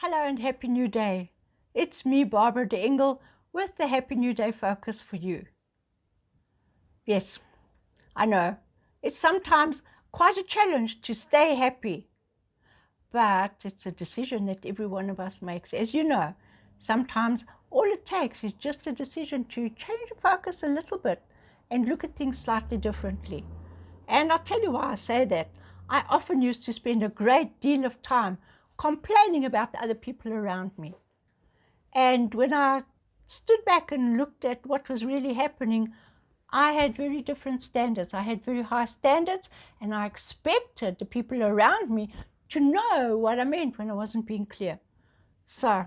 Hello and Happy New Day. It's me, Barbara de Engel, with the Happy New Day focus for you. Yes, I know, it's sometimes quite a challenge to stay happy, but it's a decision that every one of us makes. As you know, sometimes all it takes is just a decision to change the focus a little bit and look at things slightly differently. And I'll tell you why I say that. I often used to spend a great deal of time complaining about the other people around me. And when I stood back and looked at what was really happening, I had very different standards. I had very high standards, and I expected the people around me to know what I meant when I wasn't being clear. So,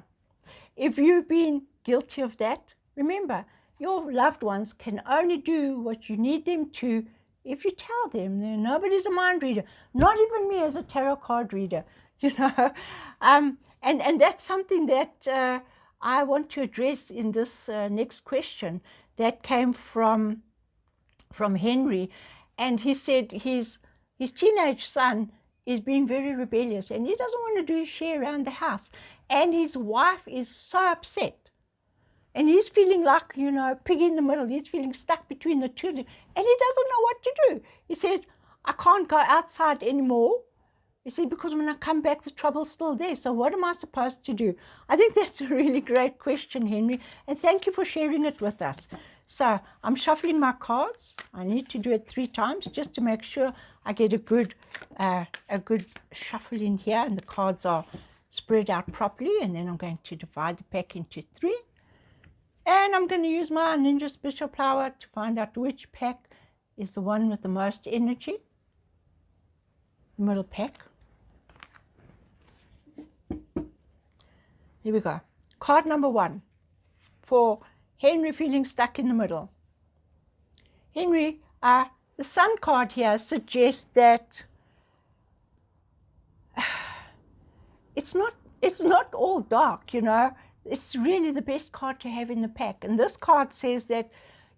if you've been guilty of that, remember, your loved ones can only do what you need them to if you tell them. Nobody's a mind reader, not even me as a tarot card reader, you know. And that's something that I want to address in this next question that came from Henry. And he said his teenage son is being very rebellious and he doesn't want to do his share around the house. And his wife is so upset. And he's feeling like, pig in the middle. He's feeling stuck between the two of them. And he doesn't know what to do. He says, I can't go outside anymore. He said, because when I come back, the trouble's still there. So what am I supposed to do? I think that's a really great question, Henry. And thank you for sharing it with us. So I'm shuffling my cards. I need to do it 3 times just to make sure I get a good shuffle in here. And the cards are spread out properly. And then I'm going to divide the pack into 3. And I'm going to use my Ninja Special Power to find out which pack is the one with the most energy. The middle pack. Here we go. Card number 1 for Henry feeling stuck in the middle. Henry, the Sun card here suggests that it's not all dark, It's really the best card to have in the pack. And this card says that,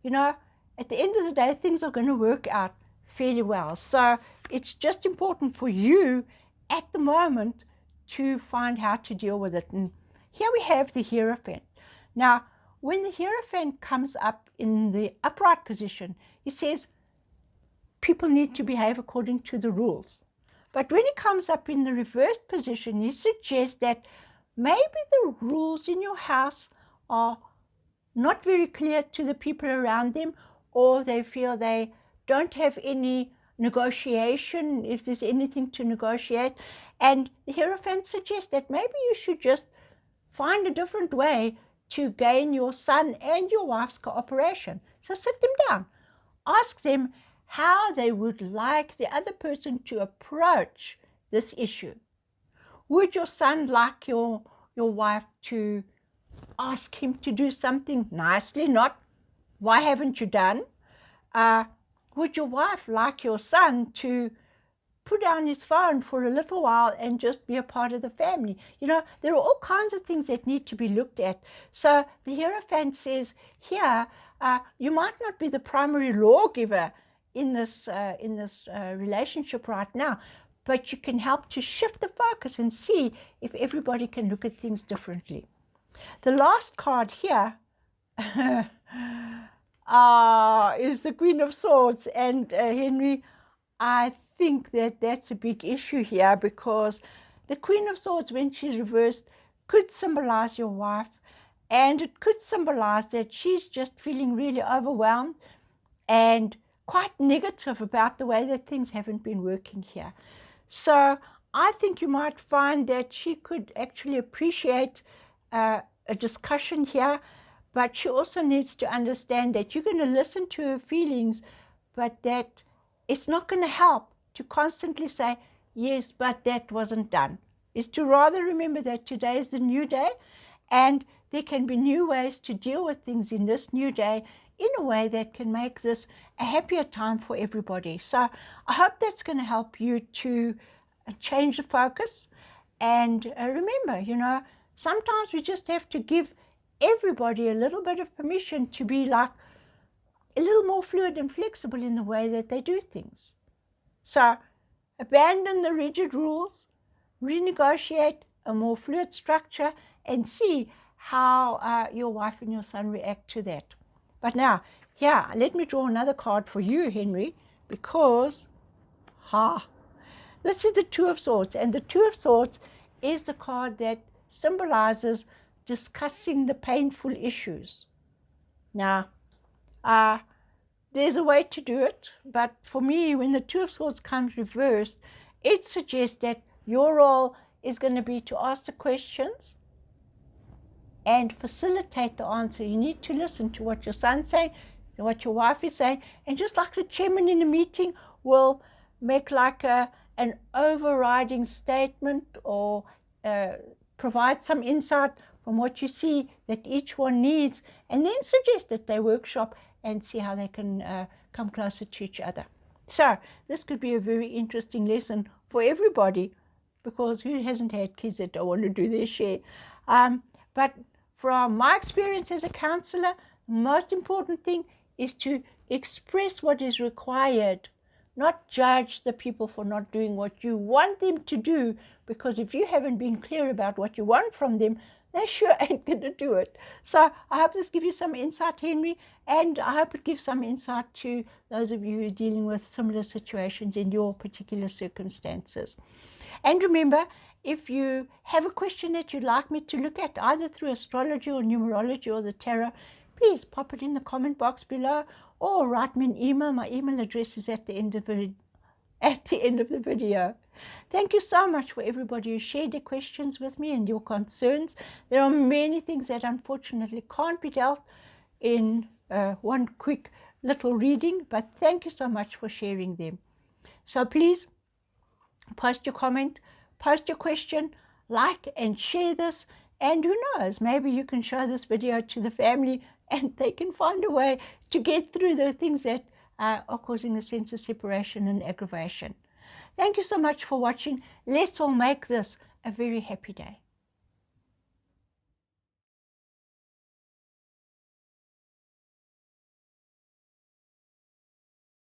at the end of the day, things are going to work out fairly well. So it's just important for you at the moment to find how to deal with it. And here we have the Hierophant. Now, when the Hierophant comes up in the upright position, he says people need to behave according to the rules. But when he comes up in the reversed position, he suggests that maybe the rules in your house are not very clear to the people around them, or they feel they don't have any negotiation, if there's anything to negotiate. And the Hierophant suggests that maybe you should just find a different way to gain your son and your wife's cooperation. So sit them down. Ask them how they would like the other person to approach this issue. Would your son like your wife to ask him to do something nicely, not, why haven't you done? Would your wife like your son to put down his phone for a little while and just be a part of the family? There are all kinds of things that need to be looked at. So the Hierophant says here, you might not be the primary lawgiver in this relationship right now, but you can help to shift the focus and see if everybody can look at things differently. The last card here is the Queen of Swords. And Henry, I think that that's a big issue here, because the Queen of Swords, when she's reversed, could symbolize your wife, and it could symbolize that she's just feeling really overwhelmed and quite negative about the way that things haven't been working here. So I think you might find that she could actually appreciate a discussion here, but she also needs to understand that you're going to listen to her feelings, but that it's not going to help to constantly say, yes, but that wasn't done. Is to rather remember that today is the new day, and there can be new ways to deal with things in this new day in a way that can make this a happier time for everybody. So I hope that's going to help you to change the focus. And remember, sometimes we just have to give everybody a little bit of permission to be like a little more fluid and flexible in the way that they do things. So abandon the rigid rules, renegotiate, a more fluid structure and see how your wife and your son react to that. But now, here, let me draw another card for you, Henry, because, this is the Two of Swords, and the Two of Swords is the card that symbolizes discussing the painful issues. Now, there's a way to do it, but for me, when the Two of Swords comes reversed, it suggests that your role is going to be to ask the questions and facilitate the answer. You need to listen to what your son's saying, what your wife is saying, and just like the chairman in a meeting will make like an overriding statement or provide some insight from what you see that each one needs, and then suggest that they workshop and see how they can come closer to each other. So this could be a very interesting lesson for everybody, because who hasn't had kids that don't want to do their share? But from my experience as a counselor, the most important thing is to express what is required, not judge the people for not doing what you want them to do, because if you haven't been clear about what you want from them, they sure ain't going to do it. So I hope this gives you some insight, Henry, and I hope it gives some insight to those of you who are dealing with similar situations in your particular circumstances. And remember, if you have a question that you'd like me to look at, either through astrology or numerology or the tarot, please pop it in the comment box below or write me an email. My email address is at the end of the video. Thank you so much for everybody who shared their questions with me and your concerns. There are many things that unfortunately can't be dealt in one quick little reading, but thank you so much for sharing them. So please post your comment, post your question, like and share this, and who knows, maybe you can show this video to the family and they can find a way to get through the things that are causing a sense of separation and aggravation. Thank you so much for watching. Let's all make this a very happy day.